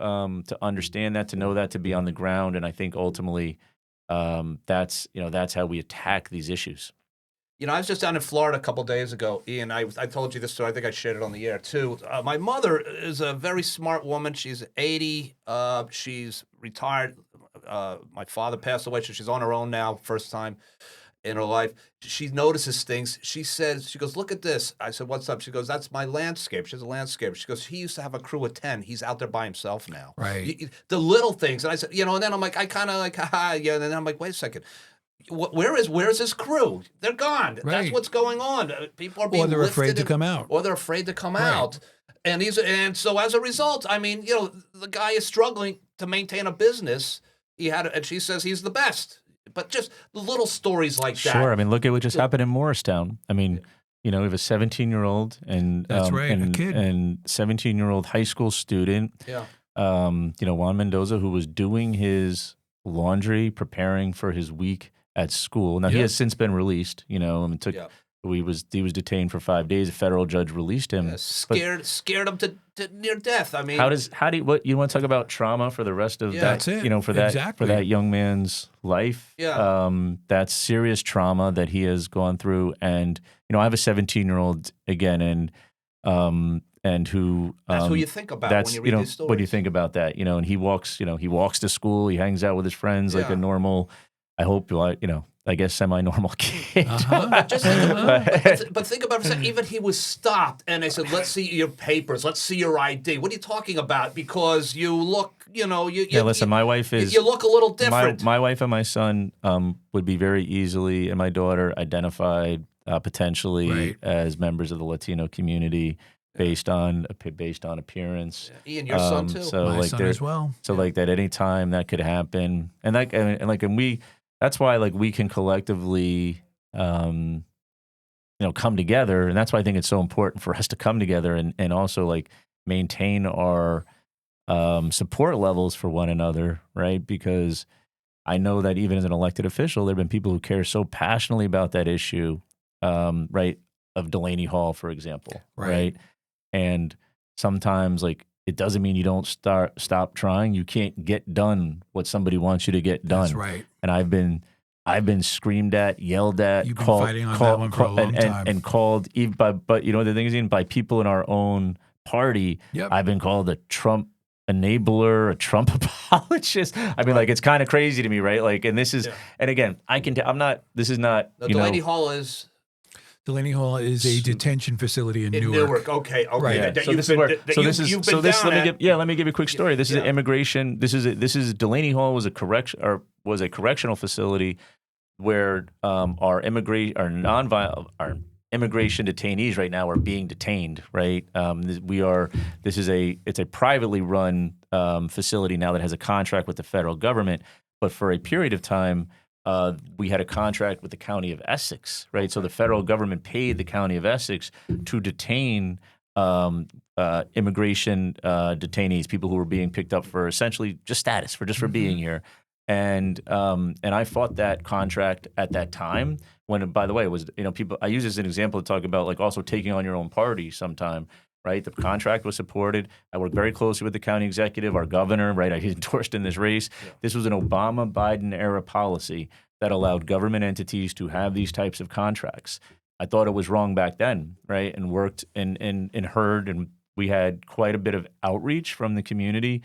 understand that, to know that, to be on the ground. And I think ultimately, that's how we attack these issues. I was just down in Florida a couple days ago, Ian. I told you this story. I think I shared it on the air, too. My mother is a very smart woman. She's 80. She's retired. My father passed away, so she's on her own now, first time in her life. She notices things. She goes, look at this. I said, what's up? She goes, that's my landscape. She has a landscape. She goes, he used to have a crew of 10. He's out there by himself now. Right. The little things. And I said, and then I'm like, I kind of like, haha, yeah. And then I'm like, wait a second. Where is his crew? They're gone. Right. That's what's going on. People are being Or they're afraid to come out. Or they're afraid to come out. And so as a result, I mean, the guy is struggling to maintain a business. And she says he's the best. But just little stories like that. Sure. I mean, look at what just happened in Morristown. I mean, we have a 17-year-old and That's right, a kid. and 17-year-old high school student. Yeah. Juan Mendoza, who was doing his laundry, preparing for his week at school. Now he has since been released. He was detained for 5 days. A federal judge released him. Scared him to near death. I mean, what you want to talk about trauma for the rest of that? That's it. For that young man's life. Yeah. That's serious trauma that he has gone through. And I have a 17-year-old again, and who that's who you think about when you read these stories. What do you think about that? And he walks to school. He hangs out with his friends like a normal. I hope I guess semi-normal kid. But think about it for a second. Even he was stopped, and they said, "Let's see your papers. Let's see your ID." What are you talking about? Because you look, listen, my wife is. You look a little different. My wife and my son would be very easily, and my daughter identified potentially as members of the Latino community. Based on appearance, Ian, your son too. So my son as well. So like that, any time that could happen, and we. That's why we can collectively, come together, and that's why I think it's so important for us to come together and also maintain our support levels for one another, right? Because I know that even as an elected official, there have been people who care so passionately about that issue, right? Of Delaney Hall, for example, right? And sometimes it doesn't mean you don't stop trying. You can't get done what somebody wants you to get done. That's right. And I've been screamed at, yelled at, You've been fighting on that one for a long time. and called even but the thing is, even by people in our own party. Yep. I've been called a Trump enabler, a Trump apologist. I mean, it's kind of crazy to me, right? And this is, and again, this is not. Delaney Hall is. Delaney Hall is a detention facility in Newark. Okay. Right. Let me give you a quick story. This is an immigration. This is Delaney Hall was a correctional facility where our immigration detainees right now are being detained. Right. It's a privately run facility now that has a contract with the federal government, but for a period of time. We had a contract with the county of Essex, right? So the federal government paid the county of Essex to detain immigration detainees, people who were being picked up for essentially just status, for being here. And I fought that contract at that time when, by the way, it was people. I use this as an example to talk about also taking on your own party sometime. Right, the contract was supported. I worked very closely with the county executive, our governor. Right, I endorsed in this race. Yeah. This was an Obama-Biden era policy that allowed government entities to have these types of contracts. I thought it was wrong back then, right? And worked and heard, and we had quite a bit of outreach from the community.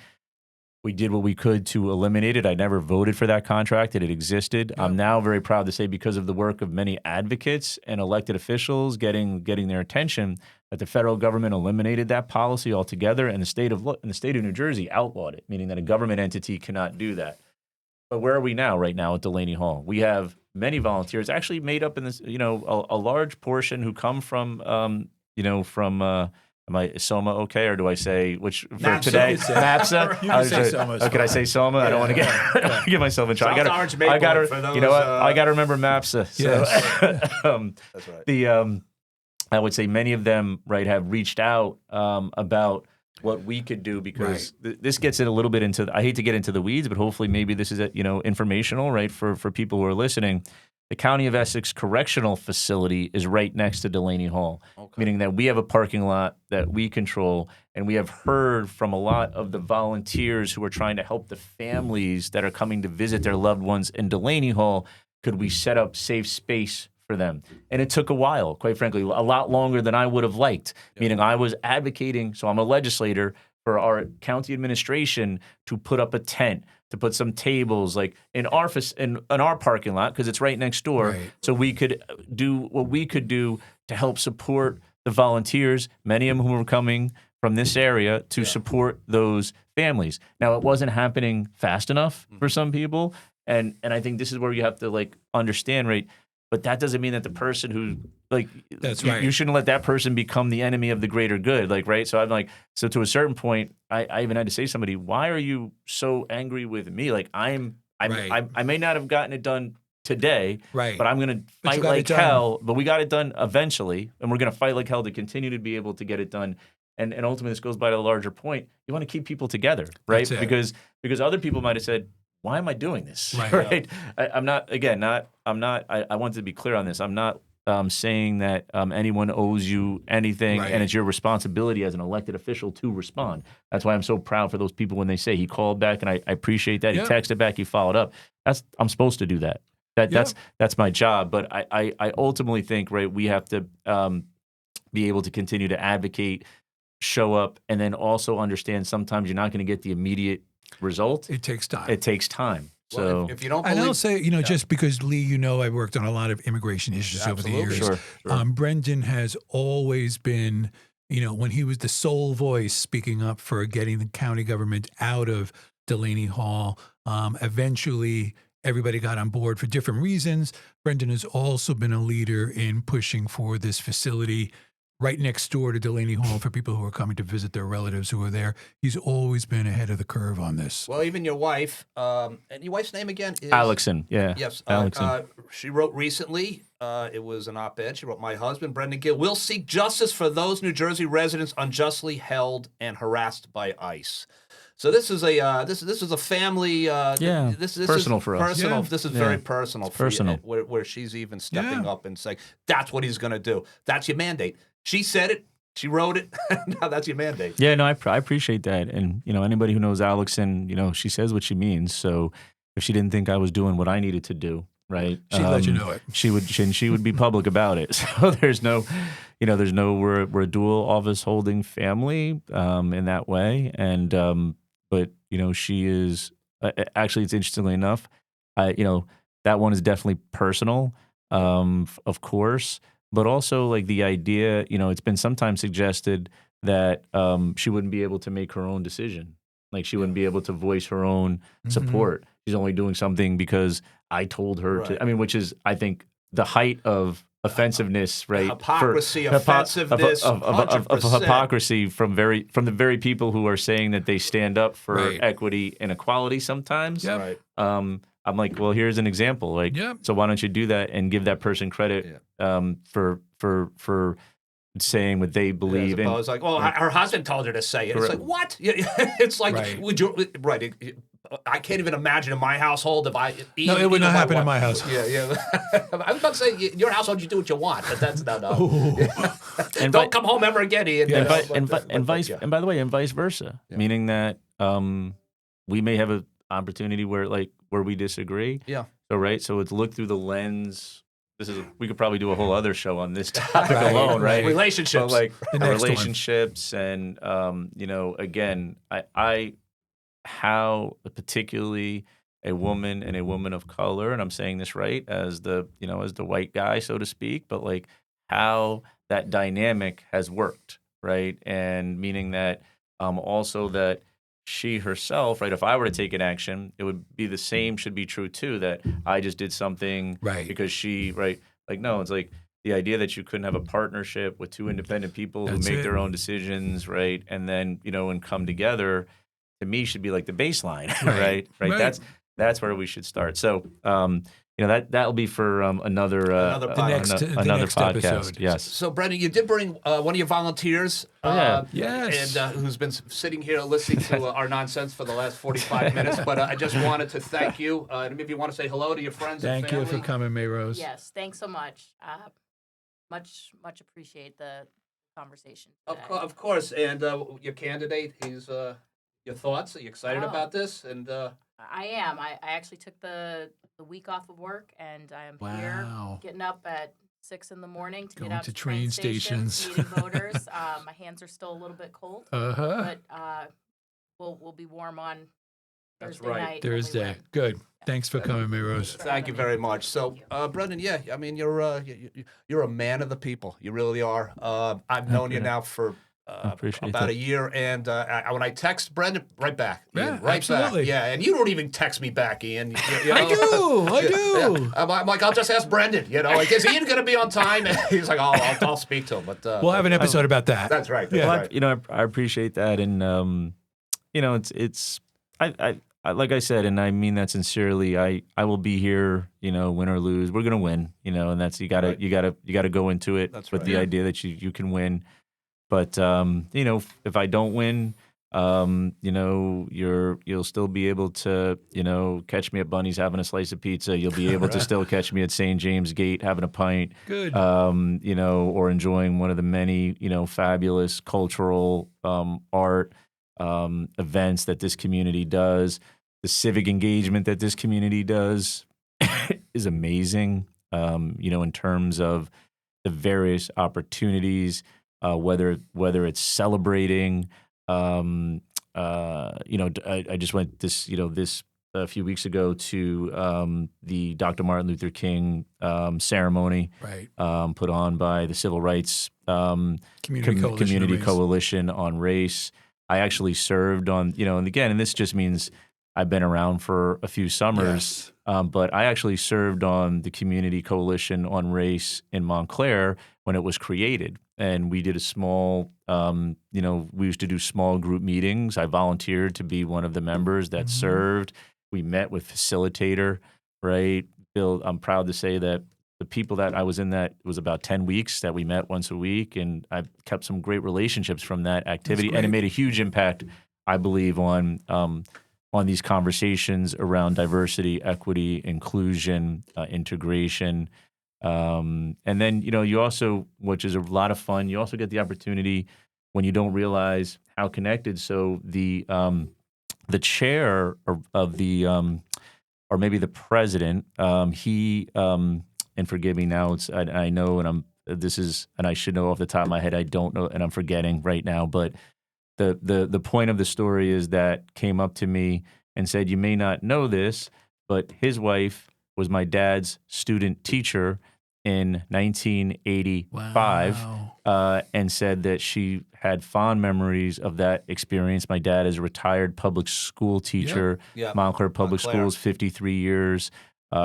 We did what we could to eliminate it. I never voted for that contract. It existed. Yeah. I'm now very proud to say, because of the work of many advocates and elected officials getting their attention, that the federal government eliminated that policy altogether, and the state of New Jersey outlawed it, meaning that a government entity cannot do that. But where are we now? Right now at Delaney Hall, we have many volunteers, actually made up in this, a large portion who come from. Am I Soma okay, or do I say which for MAPSA. Today? MAPSA. You can say Soma. Can I say Soma? I don't want to get myself in trouble. I got to remember MAPSA. So, yes. That's right. I would say many of them have reached out about what we could do, because this gets it a little bit into. I hate to get into the weeds, but hopefully maybe this is informational, right, for people who are listening. the County of Essex Correctional Facility is right next to Delaney Hall, meaning that we have a parking lot that we control, and we have heard from a lot of the volunteers who are trying to help the families that are coming to visit their loved ones in Delaney Hall. Could we set up safe space for them? And it took a while, quite frankly, a lot longer than I would have liked, meaning I was advocating, so I'm a legislator, for our county administration to put up a tent, to put some tables like in our parking lot, because it's right next door. So we could do what we could do to help support the volunteers, many of whom were coming from this area to support those families. Now, it wasn't happening fast enough for some people. And I think this is where you have to like understand, right? But that doesn't mean that the person who like you shouldn't let that person become the enemy of the greater good, like, right? So I'm like, so to a certain point, I even had to say to somebody, why are you so angry with me? Like I may not have gotten it done today, but I'm gonna fight like hell. But we got it done eventually, and we're gonna fight like hell to continue to be able to get it done. And ultimately, this goes by to the larger point. You want to keep people together, right? Because other people might have said, why am I doing this? Right? I wanted to be clear on this. I'm not saying that anyone owes you anything, and it's your responsibility as an elected official to respond. That's why I'm so proud for those people when they say he called back, and I appreciate that. He texted back, he followed up. I'm supposed to do that. That's my job. But I ultimately think, right, we have to be able to continue to advocate, show up, and then also understand sometimes you're not going to get the immediate result. It takes time. It takes time. Well, So if you don't believe, and I'll say, just because Lee, I worked on a lot of immigration issues over the years. Sure. Brendan has always been, when he was the sole voice speaking up for getting the county government out of Delaney Hall. Eventually, everybody got on board for different reasons. Brendan has also been a leader in pushing for this facility right next door to Delaney Hall for people who are coming to visit their relatives who are there. He's always been ahead of the curve on this. well, even your wife, and your wife's name again is Alexson, Yes, Alexson. She wrote recently. It was an op-ed. She wrote, "My husband, Brendan Gill, will seek justice for those New Jersey residents unjustly held and harassed by ICE." So this is a this is a family. This personal is for us. personal. Yeah. This is very personal. It's personal. Where she's even stepping up and saying, "That's what he's going to do. That's your mandate." She said it. She wrote it. Now that's your mandate. Yeah, no, I appreciate that. And, anybody who knows Alexson, she says what she means. So if she didn't think I was doing what I needed to do, right? She'd let you know it. She would be public about it. So there's no, we're a dual office holding family in that way. And, but, she is, actually, it's interestingly enough, that one is definitely personal, of course. But also, like the idea, it's been sometimes suggested that she wouldn't be able to make her own decision. Like she wouldn't be able to voice her own support. She's only doing something because I told her to. I mean, which is, I think, the height of offensiveness, right? Hypocrisy, offensiveness, of hypocrisy from the very people who are saying that they stand up for equity and equality sometimes. Right. I'm like, well, here's an example. Like, so why don't you do that and give that person credit for saying what they believe in? It's like, well, her husband told her to say it. It's like, what? It's like, would you? Right. I can't even imagine in my household if I. No, it would not happen in my house. Yeah. I was about to say, your household, you do what you want, but that's no. Don't come home ever again, Ian. And by the way, and vice versa, meaning that we may have an opportunity where we disagree. Yeah. So it's look through the lens. We could probably do a whole other show on this topic alone, right? Relationships, relationships, and again, how particularly a woman and a woman of color, and I'm saying this right as the white guy, so to speak, but like how that dynamic has worked, right? And meaning that also that she herself, right, if I were to take an action, it would be the same, should be true too, that I just did something because she, right? Like, no, it's like the idea that you couldn't have a partnership with two independent people who make their own decisions, right? And then, and come together, to me, should be like the baseline, right? That's where we should start. So, that'll be for another next podcast. episode. Yes. So, Brendan, you did bring one of your volunteers. Yes. And who's been sitting here listening to our nonsense for the last 45 minutes. But I just wanted to thank you. And maybe you want to say hello to your friends and Thank family. you for coming, May Rose. Yes, thanks so much. Much appreciate the conversation today. Of course. And your candidate, your thoughts? Are you excited about this? And I am. I actually took the week off of work, and I am here getting up at 6 in the morning to Going get out to train stations. meeting voters. My hands are still a little bit cold, but we'll be warm on Thursday night. Thursday. Good. Thanks for coming, May Rose. Thank you very much. So, Brendan, I mean, you're a man of the people. You really are. I've known you now for about a year, and when I text Brendan, right back. Yeah, right absolutely. back. Yeah, and you don't even text me back, Ian. You know? I do. Yeah. I'm like, I'll just ask Brendan. Like, is Ian going to be on time? And he's like, I'll speak to him. But we'll have an episode about that. That's right. I appreciate that, and it's I like I said, and I mean that sincerely. I will be here, win or lose. We're gonna win, and that's you gotta go into it with the idea that you can win. But if I don't win, you'll still be able to catch me at Bunny's having a slice of pizza. You'll be able to still catch me at St. James Gate having a pint. Good. Or enjoying one of the many fabulous cultural art events that this community does. The civic engagement that this community does is amazing, in terms of the various opportunities, whether it's celebrating. I just went this a few weeks ago to the Dr. Martin Luther King ceremony, put on by the Civil Rights Community Coalition on Race. I actually served on, and this just means I've been around for a few summers, but I actually served on the Community Coalition on Race in Montclair when it was created. And we did a small, we used to do small group meetings. I volunteered to be one of the members that served. We met with facilitator, right? Bill, I'm proud to say that the people that I was in that, it was about 10 weeks that we met once a week. And I've kept some great relationships from that activity. And it made a huge impact, I believe, on these conversations around diversity, equity, inclusion, integration. And then, you also, which is a lot of fun, you also get the opportunity when you don't realize how connected. So the chair of the, or maybe the president, he, and forgive me now, I know, and I should know off the top of my head, I don't know, and I'm forgetting right now, but the point of the story is that came up to me and said, you may not know this, but his wife was my dad's student teacher in 1985, and said that she had fond memories of that experience. My dad is a retired public school teacher, Montclair Public Schools, 53 years.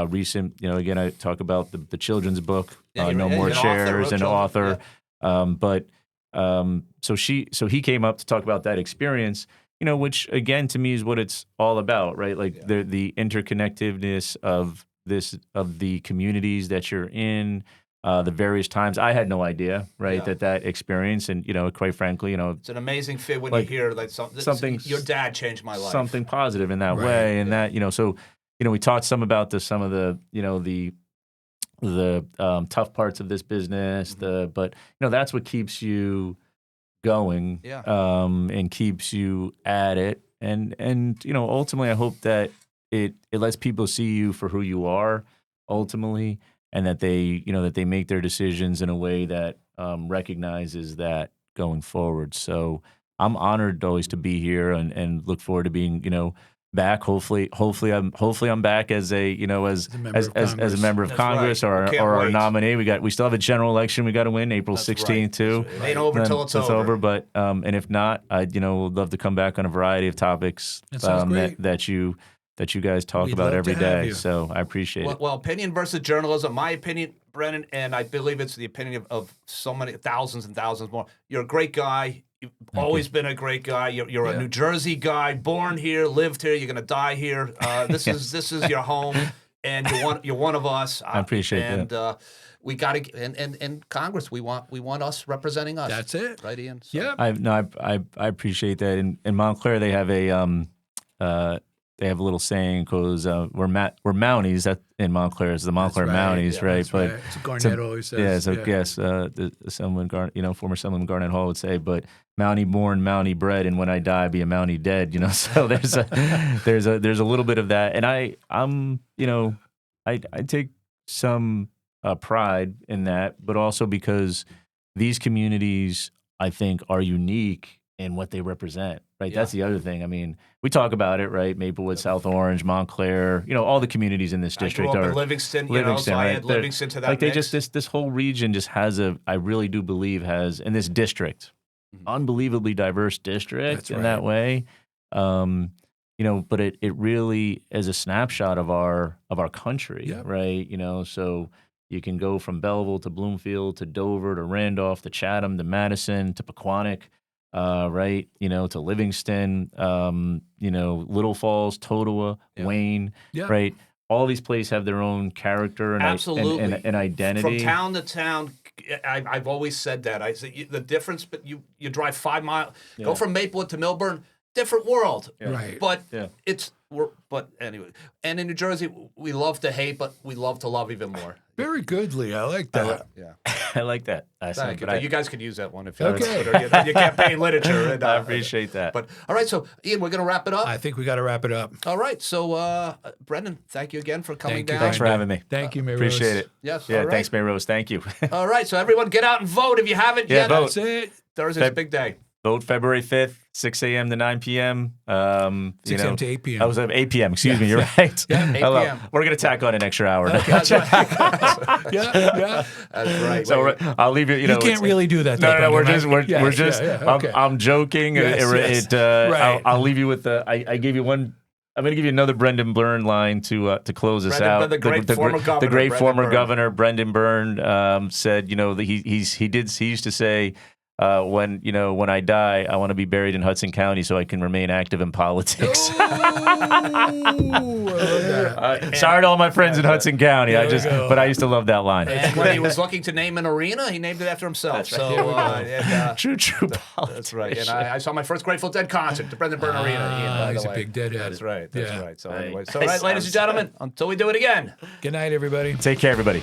Recent, again, I talk about the children's book, No More Chairs, an author. So he came up to talk about that experience, which again to me is what it's all about, right? Like the interconnectedness of the communities that you're in, the various times. I had no idea, right, that experience, and quite frankly, it's an amazing fit when you hear something. Your dad changed my life. Something positive in that way, and that so. We talked some about some of the tough parts of this business, but that's what keeps you going, and keeps you at it, and ultimately I hope that it lets people see you for who you are ultimately, and that they make their decisions in a way that recognizes that going forward. So I'm honored always to be here, and look forward to being back. Hopefully I'm back as a as a member of Congress, or a nominee. We still have a general election we got to win April 16th too. It ain't over till it's over. But and if not, I would love to come back on a variety of topics that you guys talk about every day. So I appreciate it. Well, opinion versus journalism. My opinion, Brennan, and I believe it's the opinion of so many thousands and thousands more. You're a great guy. You've always been a great guy. You're a New Jersey guy, born here, lived here. You're going to die here. This is your home. and you're one of us. I appreciate that. And we got to and Congress. We want us representing us. That's it, right, Ian? So. Yeah. I appreciate that. In Montclair, they have a little saying because we're Mounties. That in Montclair is the Montclair Mounties, right? That's right. It's Garnett always says. Yeah, so yes, former Assemblyman Garnett Hall would say, but Mountie born, Mountie bred, and when I die, be a Mountie dead. So there's a little bit of that, and I take some pride in that, but also because these communities, I think, are unique in what they represent, right? Yeah. That's the other thing. I mean, we talk about it, right? Maplewood, South Orange, Montclair, all the communities in this district I grew up are in Livingston, Livingston, so I right? had Livingston to that like mix. They just this whole region just has I really do believe has in this district, unbelievably diverse district in that way. But it really is a snapshot of our country, right? So you can go from Belleville to Bloomfield to Dover to Randolph to Chatham to Madison to Pequannock, right? To Livingston, Little Falls, Totowa, Wayne, right? All these places have their own character and absolutely and identity. From town to town, I've always said that. I say the difference, but you drive 5 miles, go from Maplewood to Millburn, different world, right? But but anyway, and in New Jersey, we love to hate, but we love to love even more. Very good, Lee. I like that. I like that. Thank you. You guys could use that one if you want to your campaign literature. And, I appreciate that. But all right, so Ian, we're going to wrap it up. I think we got to wrap it up. All right, so Brendan, thank you again for coming down. Thanks for having me. Thank you, Mayrose. Appreciate it. Yes. Yeah. All right. Thanks, Mayrose. Thank you. All right, so everyone, get out and vote if you haven't yet. Vote. That's it. Thursday's a big day. Vote February 5th, 6 a.m. to 9 p.m. 6 a.m. to 8 p.m. I was at 8 p.m. Excuse me. You're right. 8 p.m. We're going to tack on an extra hour. Okay. That's right. Yeah. That's right. So I'll leave you. You can't really do that. No. We're Brendan, just. Okay. I'm joking. Yes. Right. I'll leave you with the. I gave you one. I'm going to give you another Brendan Byrne line to close us out. The great former governor Brendan Byrne said, that he used to say, when I die, I want to be buried in Hudson County so I can remain active in politics. Sorry to all my friends in Hudson County. But I used to love that line. And when he was looking to name an arena, he named it after himself. That's right. So true. That's right. And I saw my first Grateful Dead concert, the Brendan Byrne Arena. He's a big deadhead. That's right. Yeah. Right. So anyway, all right, ladies and gentlemen, until we do it again. Good night, everybody. Take care, everybody.